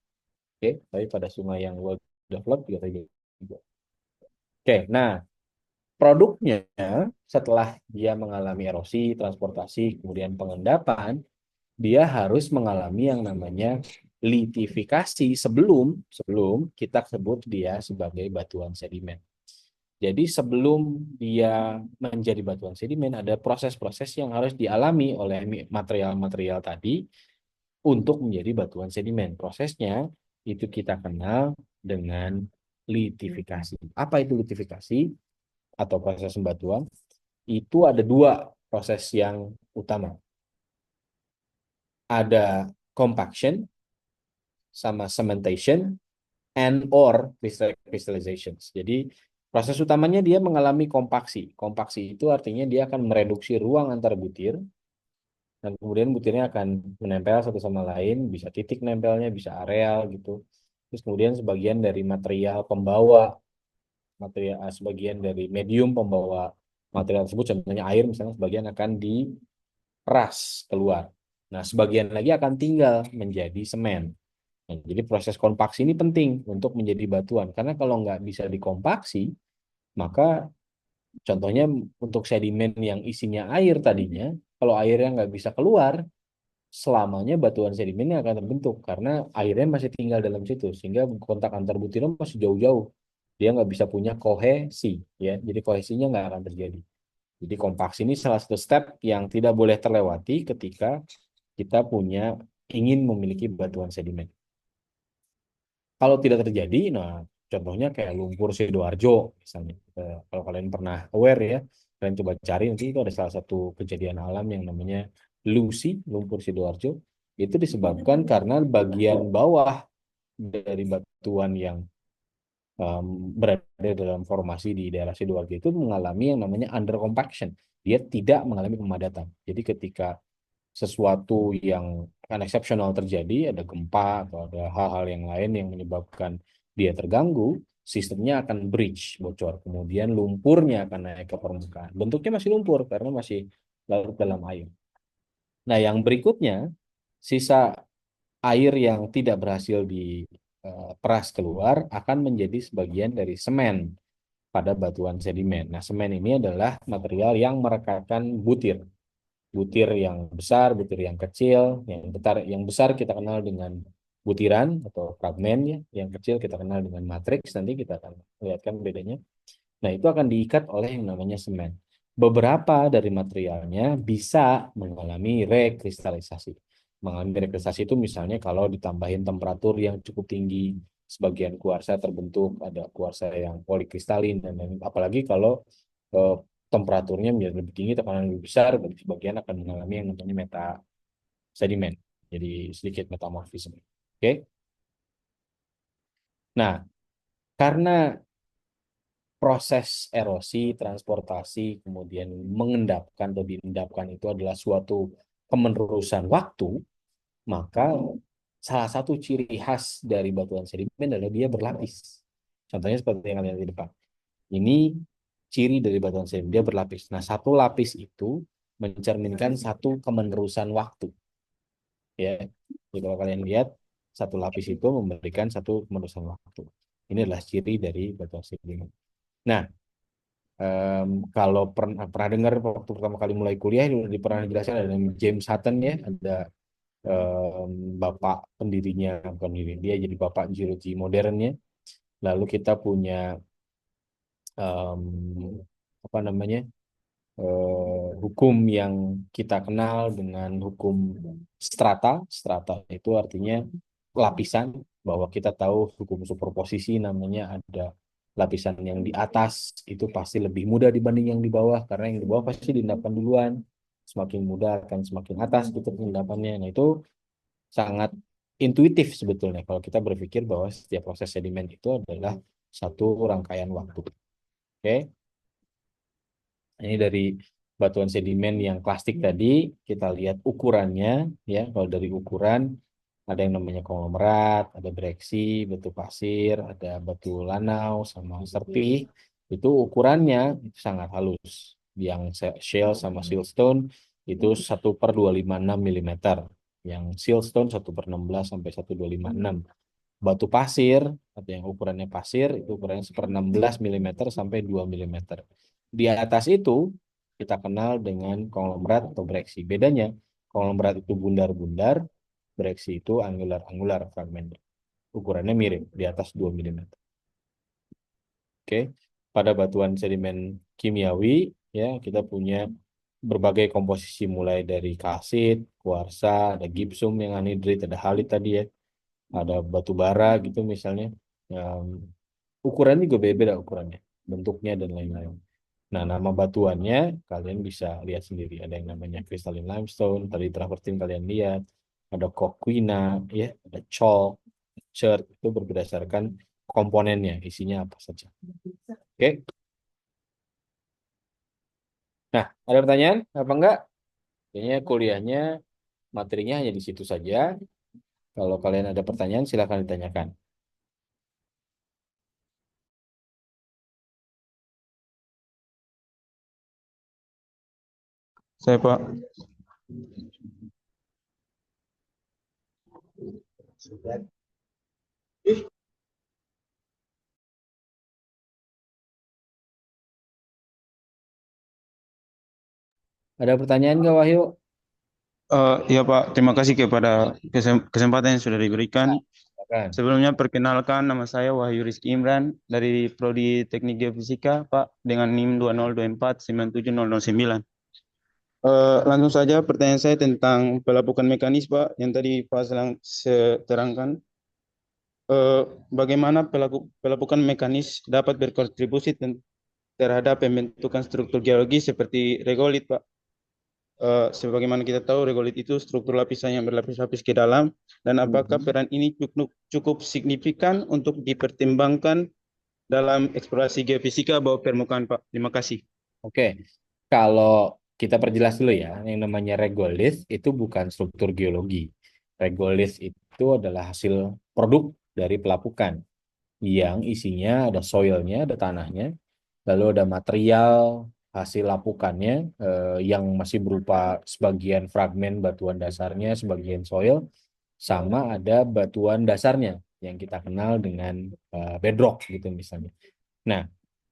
Oke tapi pada sungai yang well developed juga terjadi. Oke nah produknya setelah dia mengalami erosi transportasi kemudian pengendapan dia harus mengalami yang namanya litifikasi sebelum sebelum kita sebut dia sebagai batuan sedimen. Jadi sebelum dia menjadi batuan sedimen ada proses-proses yang harus dialami oleh material-material tadi untuk menjadi batuan sedimen. Prosesnya itu kita kenal dengan litifikasi. Apa itu litifikasi atau proses pembatuan? Itu ada dua proses yang utama. Ada compaction sama cementation and or crystallizations. Jadi proses utamanya dia mengalami kompaksi. Kompaksi itu artinya dia akan mereduksi ruang antar butir Dan kemudian butirnya akan menempel satu sama lain, bisa titik nempelnya, bisa areal gitu. Terus kemudian sebagian dari material pembawa, sebagian dari medium pembawa material tersebut, contohnya air misalnya, sebagian akan diperas keluar. Nah, sebagian lagi akan tinggal menjadi semen. Nah, jadi proses kompaksi ini penting untuk menjadi batuan, karena kalau nggak bisa dikompaksi, maka contohnya untuk sedimen yang isinya air tadinya, kalau airnya nggak bisa keluar, selamanya batuan sedimennya akan terbentuk karena airnya masih tinggal dalam situ, sehingga kontak antar butiran masih jauh-jauh. Dia nggak bisa punya kohesi, ya. Jadi kohesinya nggak akan terjadi. Jadi kompaksi ini salah satu step yang tidak boleh terlewati ketika kita ingin memiliki batuan sedimen. Kalau tidak terjadi, nah contohnya kayak lumpur Sidoarjo misalnya. Kalau kalian pernah aware ya, kalian coba cari nanti itu ada salah satu kejadian alam yang namanya Lucy, lumpur Sidoarjo. Itu disebabkan karena bagian bawah dari batuan yang um, berada dalam formasi di daerah Sidoarjo itu mengalami yang namanya under compaction. Dia tidak mengalami pemadatan. Jadi ketika sesuatu yang unexceptional terjadi, ada gempa atau ada hal-hal yang lain yang menyebabkan dia terganggu, sistemnya akan breach, bocor. Kemudian lumpurnya akan naik ke permukaan. Bentuknya masih lumpur karena masih larut dalam air. Nah, yang berikutnya, sisa air yang tidak berhasil diperas keluar akan menjadi sebagian dari semen pada batuan sedimen. Nah, semen ini adalah material yang merekatkan butir. Butir yang besar, butir yang kecil, yang besar kita kenal dengan butiran atau fragmen ya, yang kecil kita kenal dengan matriks, nanti kita akan lihatkan bedanya. Nah, itu akan diikat oleh yang namanya semen. Beberapa dari materialnya bisa mengalami rekristalisasi. Mengalami rekristalisasi itu misalnya kalau ditambahin temperatur yang cukup tinggi, sebagian kuarsa terbentuk, ada kuarsa yang polikristalin, dan lain. Apalagi kalau eh, temperaturnya menjadi lebih tinggi, tekanan lebih besar, berarti sebagian akan mengalami yang namanya meta sedimen. Jadi sedikit metamorfisme. Oke. Nah, karena proses erosi, transportasi, kemudian mengendapkan atau diendapkan itu adalah suatu kemenerusan waktu, maka salah satu ciri khas dari batuan sedimen adalah dia berlapis. Contohnya seperti yang kalian lihat di depan. Ini ciri dari batuan sedimen, dia berlapis. Nah, satu lapis itu mencerminkan satu kemenerusan waktu. Ya, jadi kalau kalian lihat, satu lapis itu memberikan satu kemenerusan waktu. Ini adalah ciri dari batuan sedimen. Nah, kalau pernah dengar waktu pertama kali mulai kuliah ini pernah dijelaskan ada James Hutton ya, ada bapak pendirinya, bukan diri dia jadi bapak geologi modernnya. Lalu kita punya em, apa namanya hukum yang kita kenal dengan hukum strata. Strata itu artinya lapisan, bahwa kita tahu hukum superposisi namanya ada lapisan yang di atas itu pasti lebih mudah dibanding yang di bawah, karena yang di bawah pasti diendapkan duluan, semakin mudah akan semakin atas gitu pengendapannya. Nah, itu sangat intuitif sebetulnya kalau kita berpikir bahwa setiap proses sedimen itu adalah satu rangkaian waktu. Oke. Ini dari batuan sedimen yang plastik tadi, kita lihat ukurannya, ya. Kalau dari ukuran, ada yang namanya konglomerat, ada breksi, batu pasir, ada batu lanau, sama serpih. Itu ukurannya itu sangat halus. Yang shell sama siltstone itu 1/256 milimeter. Yang siltstone 1/16 sampai 1/256. Batu pasir, atau yang ukurannya pasir, itu ukurannya 1/16 milimeter sampai 2 milimeter. Di atas itu kita kenal dengan konglomerat atau breksi. Bedanya, konglomerat itu bundar-bundar, breksi itu angular-angular fragmen. Ukurannya mirip, di atas 2 milimeter. Oke. Pada batuan sedimen kimiawi, ya kita punya berbagai komposisi mulai dari kalsit, kuarsa, ada gypsum yang anhidrit, ada halit tadi ya, ada batu bara gitu misalnya. Yang ukurannya juga beda-beda ukurannya, bentuknya dan lain-lain. Nah, nama batuannya kalian bisa lihat sendiri. Ada yang namanya crystalline limestone, tadi travertine kalian lihat, ada coquina, ya, ada chalk, chert, itu berdasarkan komponennya, isinya apa saja. Oke. Nah, ada pertanyaan apa enggak? Kayaknya kuliahnya materinya hanya di situ saja. Kalau kalian ada pertanyaan silakan ditanyakan. Saya Pak. Ada pertanyaan nggak Wahyu? Iya Pak, terima kasih kepada kesempatan yang sudah diberikan. Silakan. Sebelumnya perkenalkan nama saya Wahyu Rizky Imran dari Prodi Teknik Geofisika Pak dengan NIM 202497009. Langsung saja pertanyaan saya tentang pelapukan mekanis Pak yang tadi Pak terangkan. Eh, Bagaimana pelapukan mekanis dapat berkontribusi terhadap pembentukan struktur geologi seperti regolit Pak? Sebagaimana kita tahu, regolit itu struktur lapisan yang berlapis-lapis ke dalam, dan apakah Mhm. peran ini cukup signifikan untuk dipertimbangkan dalam eksplorasi geofisika bawah permukaan, Pak? Terima kasih. Oke, kalau kita perjelas dulu ya, yang namanya regolith itu bukan struktur geologi. Regolith itu adalah hasil produk dari pelapukan yang isinya ada soilnya, ada tanahnya, lalu ada material hasil lapukannya yang masih berupa sebagian fragmen batuan dasarnya, sebagian soil, sama ada batuan dasarnya yang kita kenal dengan bedrock gitu misalnya. Nah,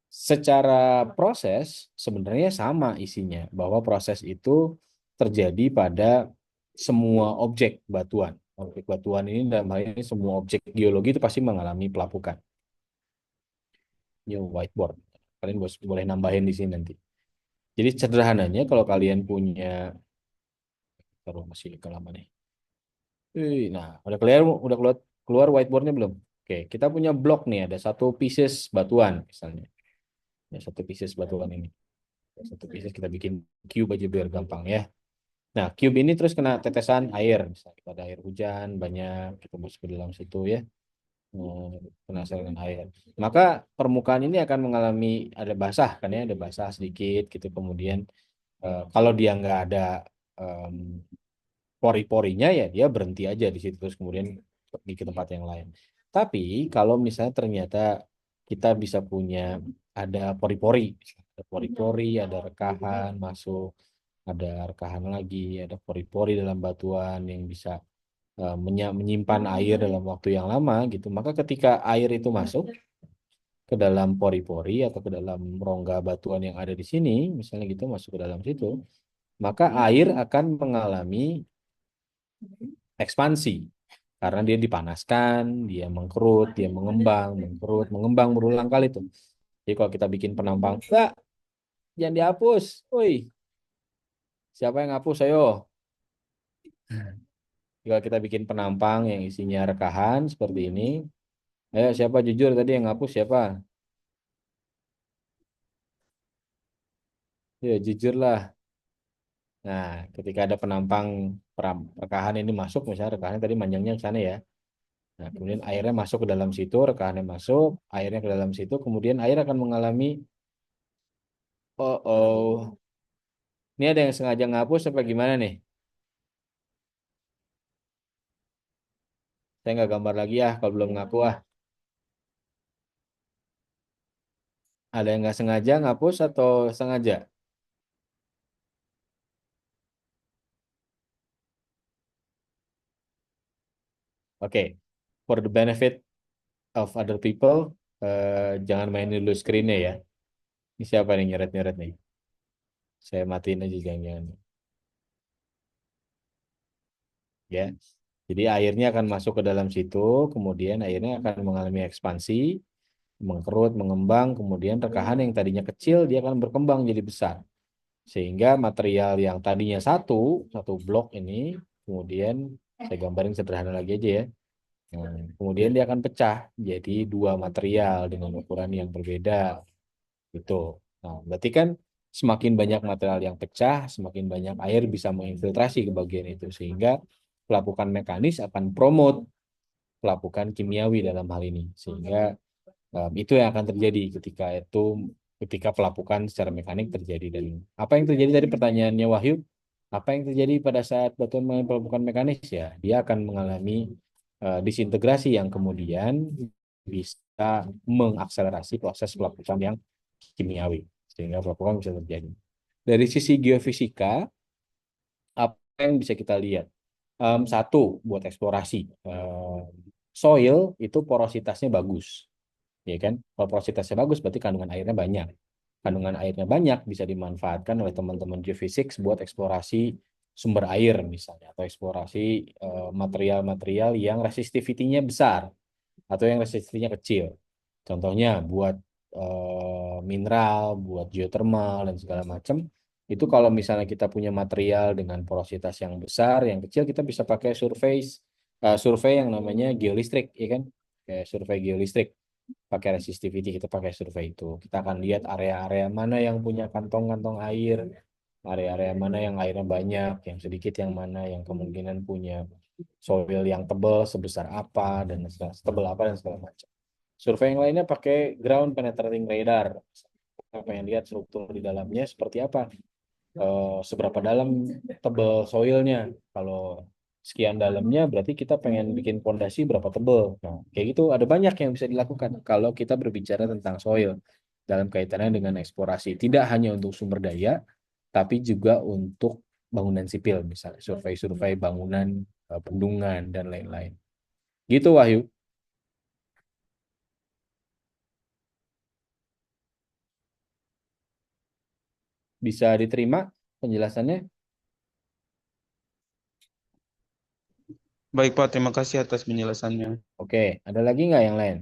secara proses sebenarnya sama isinya, bahwa proses itu terjadi pada semua objek batuan. Objek batuan ini dalam hal ini semua objek geologi itu pasti mengalami pelapukan. New whiteboard. Kalian boleh nambahin di sini nanti. Jadi sederhananya kalau kalian punya, taruh masih ke lama nih. Nah, udah keluar whiteboardnya belum? Oke, kita punya blok nih, ada satu pieces batuan misalnya. Ya, satu pieces batuan ini. Satu pieces kita bikin cube aja biar gampang ya. Nah, cube ini terus kena tetesan air, misalnya ada air hujan banyak, kita masuk ke dalam situ ya, kena saluran air. Maka permukaan ini akan mengalami ada basah, kan ya, ada basah sedikit gitu. Kemudian kalau dia nggak ada em, pori-porinya ya dia berhenti aja di situ terus kemudian pergi ke tempat yang lain. Tapi kalau misalnya ternyata kita bisa punya ada pori-pori, ada pori-pori, ada rekahan masuk, ada rekahan lagi, ada pori-pori dalam batuan yang bisa menyimpan air dalam waktu yang lama gitu. Maka ketika air itu masuk ke dalam pori-pori atau ke dalam rongga batuan yang ada di sini, misalnya gitu masuk ke dalam situ, maka air akan mengalami ekspansi karena dia dipanaskan, dia mengkerut, dia mengembang, mengkerut, mengembang berulang kali tuh. Jadi kalau kita bikin penampang, enggak, jangan dihapus. Woi, siapa yang hapus? Ayo. Kalau kita bikin penampang yang isinya rekahan seperti ini, ayo siapa jujur tadi yang hapus siapa? Ya jujur lah. Nah, ketika ada penampang rekahan ini masuk, misalnya rekahan tadi manjangnya ke sana ya. Nah, kemudian airnya masuk ke dalam situ, rekahannya masuk, airnya ke dalam situ, kemudian air akan mengalami, oh, oh, ini ada yang sengaja ngapus apa gimana nih? Saya nggak gambar lagi ya kalau belum ngaku ah. Ada yang nggak sengaja ngapus atau sengaja? Oke, for the benefit of other people, jangan main dulu screen-nya ya. Ini siapa nih nyeret-nyeret nih? Saya matiin aja jangan-jangan. Ya. Jadi airnya akan masuk ke dalam situ, kemudian airnya akan mengalami ekspansi, mengkerut, mengembang, kemudian rekahan yang tadinya kecil dia akan berkembang jadi besar. Sehingga material yang tadinya satu blok ini, kemudian saya gambarin sederhana lagi aja ya. Nah, kemudian dia akan pecah jadi dua material dengan ukuran yang berbeda. Gitu. Nah, berarti kan semakin banyak material yang pecah, semakin banyak air bisa menginfiltrasi ke bagian itu. Sehingga pelapukan mekanis akan promote pelapukan kimiawi dalam hal ini. Sehingga itu yang akan terjadi ketika pelapukan secara mekanik terjadi. Dan apa yang terjadi tadi pertanyaannya Wahyu? Apa yang terjadi pada saat batuan mengalami pelepukan mekanis ya? Dia akan mengalami disintegrasi yang kemudian bisa mengakselerasi proses pelepukan yang kimiawi sehingga pelepukan bisa terjadi. Dari sisi geofisika, apa yang bisa kita lihat? Satu, buat eksplorasi. Soil itu porositasnya bagus, ya kan? Kalau porositasnya bagus, berarti kandungan airnya banyak. Kandungan airnya banyak bisa dimanfaatkan oleh teman-teman geofisik buat eksplorasi sumber air misalnya, atau eksplorasi material-material yang resistivity-nya besar atau yang resistivity-nya kecil. Contohnya buat mineral, buat geothermal dan segala macam. Itu kalau misalnya kita punya material dengan porositas yang besar, yang kecil, kita bisa pakai survei yang namanya geolistrik, ya kan? Kayak survei geolistrik, pakai resistivity, kita pakai survei itu. Kita akan lihat area-area mana yang punya kantong-kantong air, area-area mana yang airnya banyak, yang sedikit yang mana yang kemungkinan punya soil yang tebal sebesar apa dan tebal apa dan segala macam. Survei yang lainnya pakai ground penetrating radar. Kita pengen lihat struktur di dalamnya seperti apa. Seberapa dalam tebal soilnya. Kalau sekian dalamnya berarti kita pengen bikin pondasi berapa tebal. Nah, kayak gitu ada banyak yang bisa dilakukan kalau kita berbicara tentang soil dalam kaitannya dengan eksplorasi. Tidak hanya untuk sumber daya, tapi juga untuk bangunan sipil, misalnya survei-survei bangunan, bendungan, dan lain-lain. Gitu, Wahyu. Bisa diterima penjelasannya? Baik Pak, terima kasih atas penjelasannya. Oke, ada lagi nggak yang lain?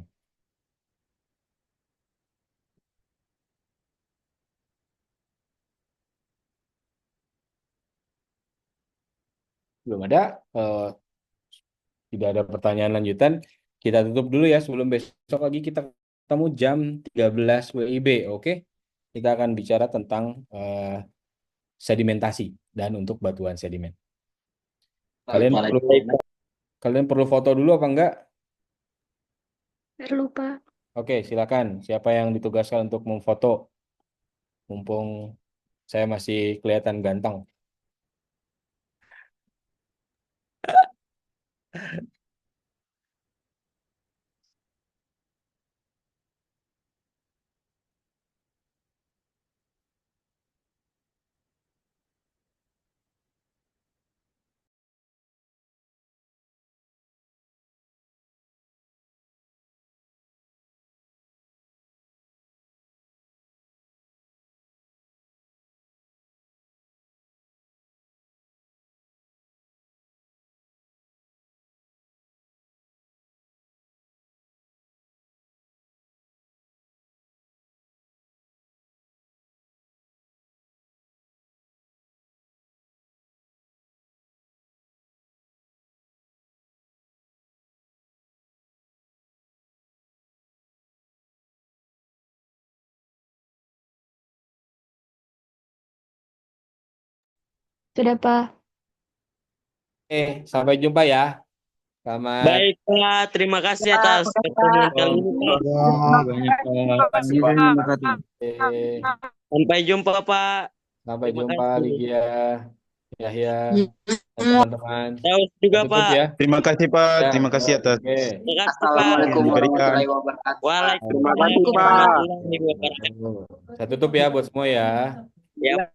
Belum ada. Tidak ada pertanyaan lanjutan. Kita tutup dulu ya sebelum besok lagi kita ketemu jam 13 WIB. Oke? Kita akan bicara tentang sedimentasi dan untuk batuan sedimen. Kalian perlu kalian perlu foto dulu apa enggak? Perlu, Pak. Oke, silakan. Siapa yang ditugaskan untuk memfoto? Mumpung saya masih kelihatan ganteng. Sudah, Pak. Sampai jumpa ya. Selamat. Baik, Pak. Terima kasih atas pertemuan kali ini, Pak. Banyak Pak. Sampai jumpa, Pak. Sampai Terima jumpa kasih. Lydia, Yahya, dan teman-teman. Tahu juga, Tutup Pak. ya. Terima kasih Pak, Ya, terima kasih atas oke. Terima kasih, Pak. Assalamualaikum yang diberikan. warahmatullahi wabarakatuh. Waalaikumsalam Terima kasih, Pak. warahmatullahi wabarakatuh. Saya tutup ya buat semua ya. Ya,